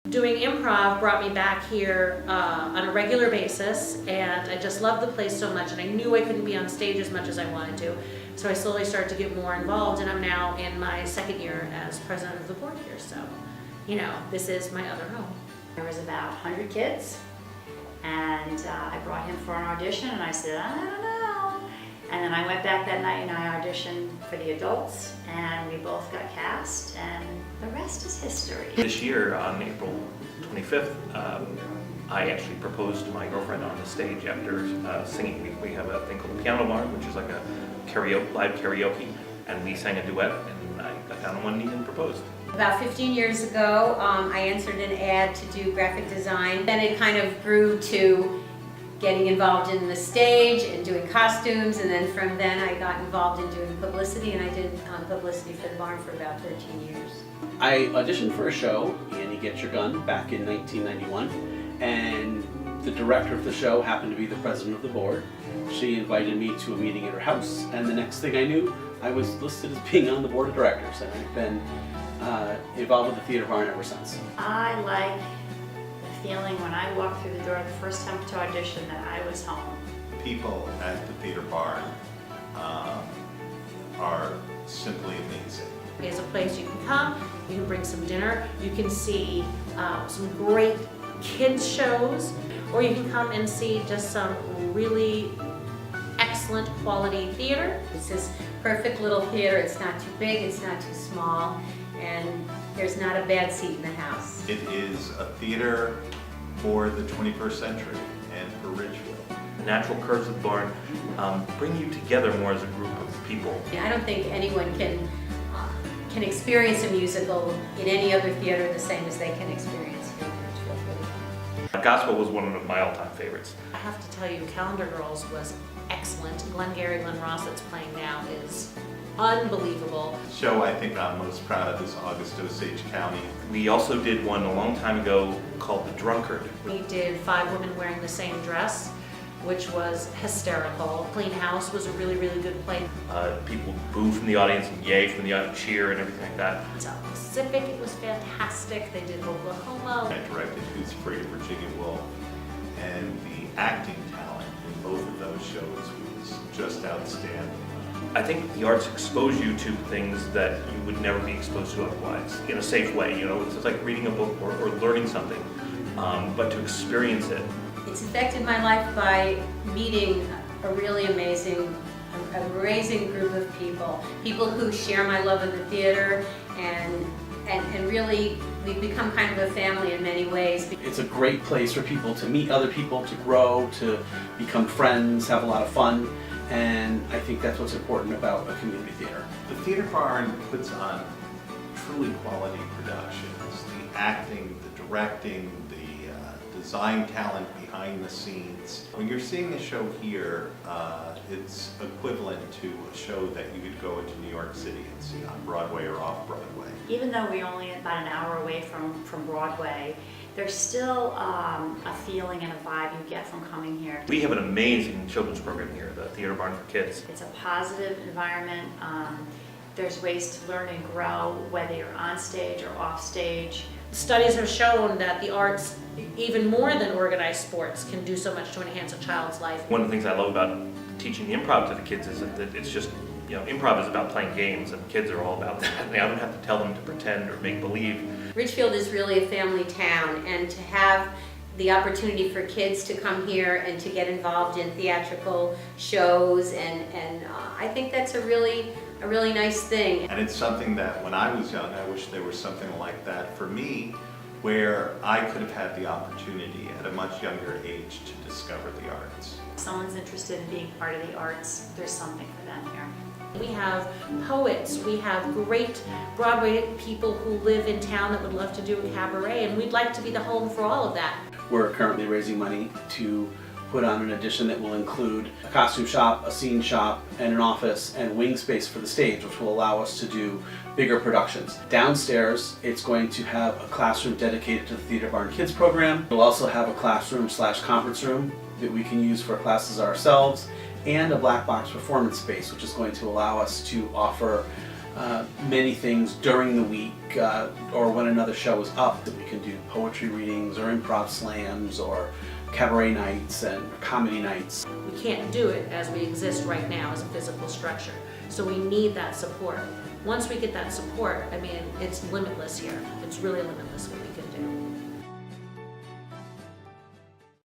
Doing improv brought me back here on a regular basis, and I just loved the place so much, and I knew I couldn't be on stage as much as I wanted to. So I slowly started to get more involved, and I'm now in my second year as president of the board here. So, you know, this is my other home. There was about 100 kids, and I brought him for an audition, and I said, I don't know. And then I went back that night and I auditioned for the adults, and we both got cast, and the rest is history. This year, on April 25th, I actually proposed to my girlfriend on the stage after singing. We have a thing called the Piano Barn, which is like a live karaoke, and we sang a duet, and I got down on one knee and proposed. About 15 years ago, I answered an ad to do graphic design. Then it kind of grew to getting involved in the stage and doing costumes, and then from then I got involved in doing publicity, and I did publicity for the barn for about 13 years. I auditioned for a show, Annie Get Your Gun, back in 1991, and the director of the show happened to be the president of the board. She invited me to a meeting at her house, and the next thing I knew, I was listed as being on the board of directors, and I've been involved with the Theater Barn ever since. I like the feeling when I walked through the door the first time to audition that I was home. People at the Theater Barn are simply amazing. It's a place you can come, you can bring some dinner, you can see some great kids shows, or you can come and see just some really excellent quality theater. It's this perfect little theater. It's not too big, it's not too small, and there's not a bad seat in the house. It is a theater for the 21st century and for Ridgeville. The natural curves of the barn bring you together more as a group of people. I don't think anyone can experience a musical in any other theater the same as they can experience here in Ridgeville. Gospel was one of my all-time favorites. I have to tell you, Calendar Girls was excellent. Glenn Ross that's playing now is unbelievable. The show I think I'm most proud of is August Osage County. We also did one a long time ago called The Drunkard. We did 5 women wearing the same dress, which was hysterical. Clean House was a really, really good play. People boo from the audience and yay from the audience, cheer and everything like that. South Pacific, it was fantastic. They did Oklahoma. I directed Who's Afraid of Virginia Woolf, and the acting talent in both of those shows was just outstanding. I think the arts expose you to things that you would never be exposed to otherwise, in a safe way. You know, it's like reading a book or learning something, but to experience it. It's affected my life by meeting a really amazing group of people who share my love of the theater, and really we've become kind of a family in many ways. It's a great place for people to meet other people, to grow, to become friends, have a lot of fun, and I think that's what's important about a community theater. The Theater Barn puts on truly quality productions. The acting, the directing, the design talent behind the scenes. When you're seeing a show here, it's equivalent to a show that you could go into New York City and see on Broadway or off Broadway. Even though we're only about an hour away from Broadway, there's still a feeling and a vibe you get from coming here. We have an amazing children's program here, the Theater Barn for Kids. It's a positive environment. There's ways to learn and grow, whether you're on stage or off stage. Studies have shown that the arts, even more than organized sports, can do so much to enhance a child's life. One of the things I love about teaching improv to the kids is that it's just, you know, improv is about playing games, and kids are all about that. I don't have to tell them to pretend or make believe. Ridgefield is really a family town, and to have the opportunity for kids to come here and to get involved in theatrical shows, and I think that's a really nice thing. And it's something that when I was young, I wish there was something like that for me, where I could have had the opportunity at a much younger age to discover the arts. If someone's interested in being part of the arts, there's something for them here. We have poets, we have great Broadway people who live in town that would love to do a cabaret, and we'd like to be the home for all of that. We're currently raising money to put on an addition that will include a costume shop, a scene shop, and an office and wing space for the stage, which will allow us to do bigger productions. Downstairs, it's going to have a classroom dedicated to the Theater Barn Kids program. We'll also have a classroom/conference room that we can use for classes ourselves, and a black box performance space, which is going to allow us to offer many things during the week or when another show is up, that we can do poetry readings or improv slams or cabaret nights and comedy nights. We can't do it as we exist right now as a physical structure. So we need that support. Once we get that support, I mean, it's limitless here. It's really limitless what we can do.